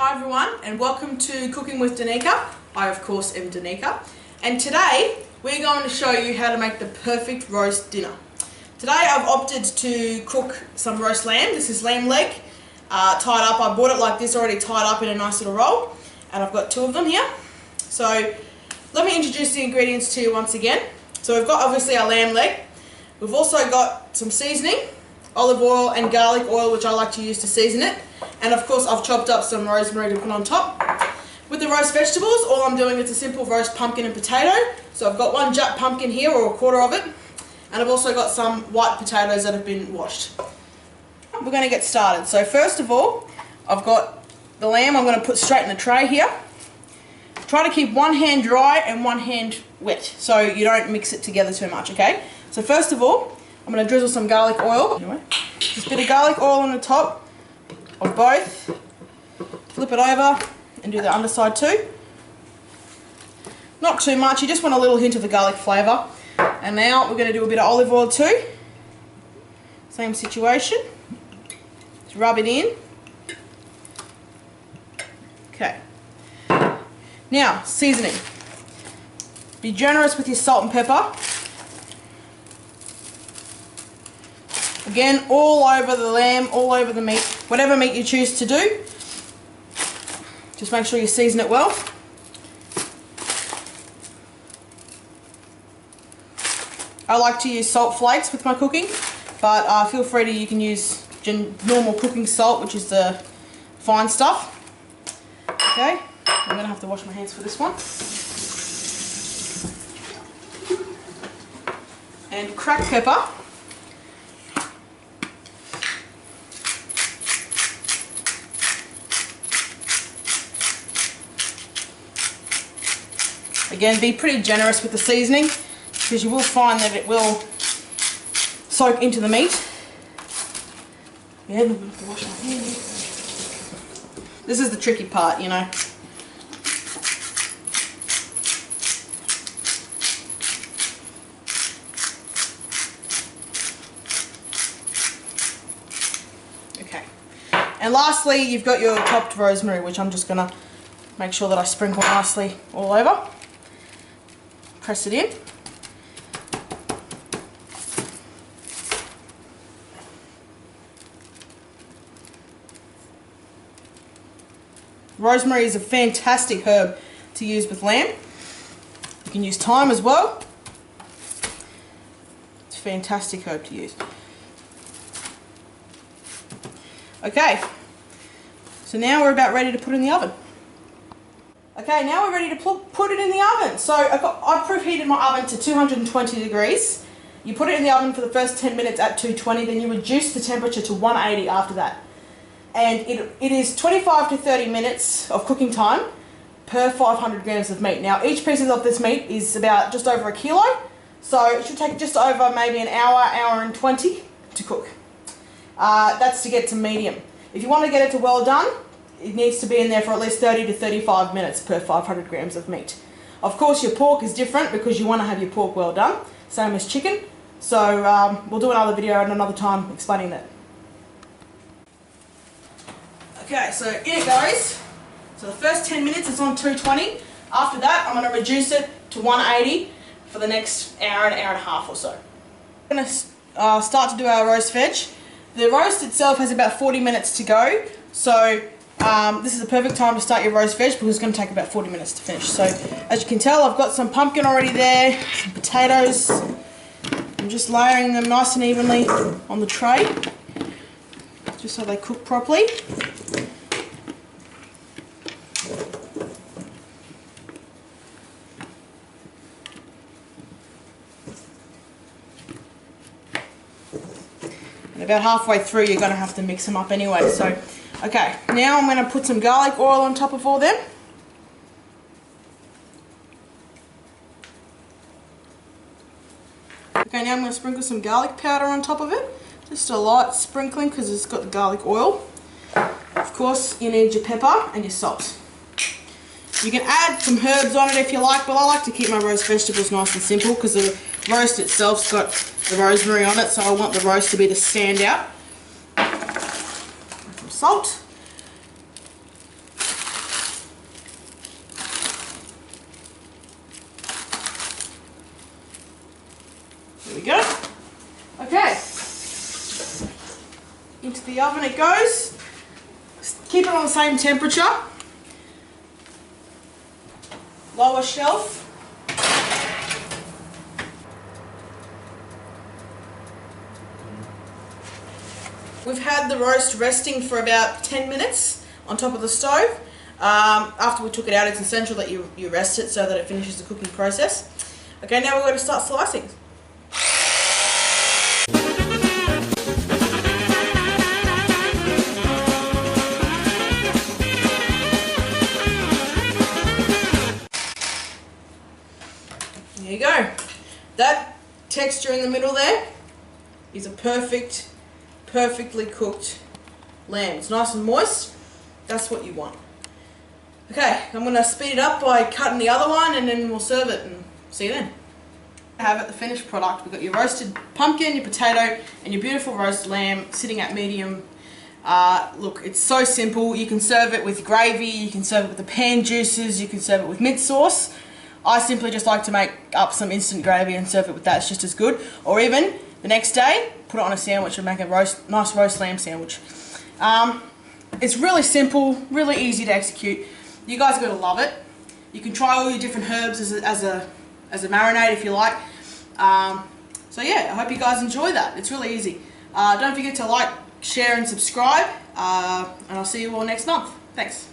Hi everyone, and welcome to Cooking with Danika. I of course am Danika, and today we're going to show you how to make the perfect roast dinner. Today I've opted to cook some roast lamb. This is lamb leg tied up. I bought it like this, already tied up in a nice little roll, and I've got two of them here. So let me introduce the ingredients to you once again. So we've got obviously our lamb leg. We've also got some seasoning, olive oil and garlic oil, which I like to use to season it. And of course I've chopped up some rosemary to put on top. With the roast vegetables, all I'm doing is a simple roast pumpkin and potato. So I've got one Jap pumpkin here, or a quarter of it. And I've also got some white potatoes that have been washed. We're going to get started. So first of all, I've got the lamb I'm going to put straight in the tray here. Try to keep one hand dry and one hand wet, so you don't mix it together too much, okay? So first of all, I'm going to drizzle some garlic oil. Just a bit of garlic oil on the top of both. Flip it over and do the underside too. Not too much, you just want a little hint of the garlic flavour. And now we're going to do a bit of olive oil too. Same situation. Just rub it in. Okay. Now, seasoning. Be generous with your salt and pepper. Again, all over the lamb, all over the meat, whatever meat you choose to do. Just make sure you season it well. I like to use salt flakes with my cooking, but feel free to, you can use normal cooking salt, which is the fine stuff. Okay, I'm going to have to wash my hands for this one. And cracked pepper. Again, be pretty generous with the seasoning, because you will find that it will soak into the meat. Yeah, I'm going to have to wash my hands. This is the tricky part, you know. Okay. And lastly, you've got your chopped rosemary, which I'm just going to make sure that I sprinkle nicely all over. Press it in. Rosemary is a fantastic herb to use with lamb. You can use thyme as well. It's a fantastic herb to use. Okay, so now we're about ready to put it in the oven. Okay, now we're ready to put it in the oven. So I've preheated my oven to 220 degrees. You put it in the oven for the first 10 minutes at 220, then you reduce the temperature to 180 after that. And it is 25 to 30 minutes of cooking time per 500 grams of meat. Now each piece of this meat is about just over a kilo, so it should take just over maybe an hour, hour and 20 to cook. That's to get to medium. If you want to get it to well done, it needs to be in there for at least 30 to 35 minutes per 500 grams of meat. Of course your pork is different, because you want to have your pork well done, same as chicken. So we'll do another video at another time explaining that. Okay, so in it goes. So the first 10 minutes it's on 220. After that I'm going to reduce it to 180 for the next hour and a half or so. We're going to start to do our roast veg. The roast itself has about 40 minutes to go, so this is the perfect time to start your roast veg, because it's going to take about 40 minutes to finish. So as you can tell, I've got some pumpkin already there, some potatoes. I'm just layering them nice and evenly on the tray, just so they cook properly. And about halfway through you're going to have to mix them up anyway. So, okay, now I'm going to put some garlic oil on top of all them. Okay, now I'm going to sprinkle some garlic powder on top of it. Just a light sprinkling, because it's got the garlic oil. Of course, you need your pepper and your salt. You can add some herbs on it if you like, but I like to keep my roast vegetables nice and simple, because the roast itself's got the rosemary on it, so I want the roast to be the standout. Some salt. into the oven it goes. Keep it on the same temperature. Lower shelf. We've had the roast resting for about 10 minutes on top of the stove. After we took it out, it's essential that you rest it so that it finishes the cooking process. Okay, now we're going to start slicing. There you go. That texture in the middle there is a perfectly cooked lamb. It's nice and moist. That's what you want. Okay, I'm going to speed it up by cutting the other one and then we'll serve it and see you then. Have it, the finished product. We've got your roasted pumpkin, your potato and your beautiful roast lamb sitting at medium. Look, it's so simple. You can serve it with gravy, you can serve it with the pan juices, you can serve it with mint sauce. I simply just like to make up some instant gravy and serve it with that. It's just as good. Or even the next day, put it on a sandwich and make a nice roast lamb sandwich. It's really simple, really easy to execute. You guys are going to love it. You can try all your different herbs as a marinade if you like. So yeah, I hope you guys enjoy that. It's really easy. Don't forget to like, share and subscribe. And I'll see you all next month. Thanks.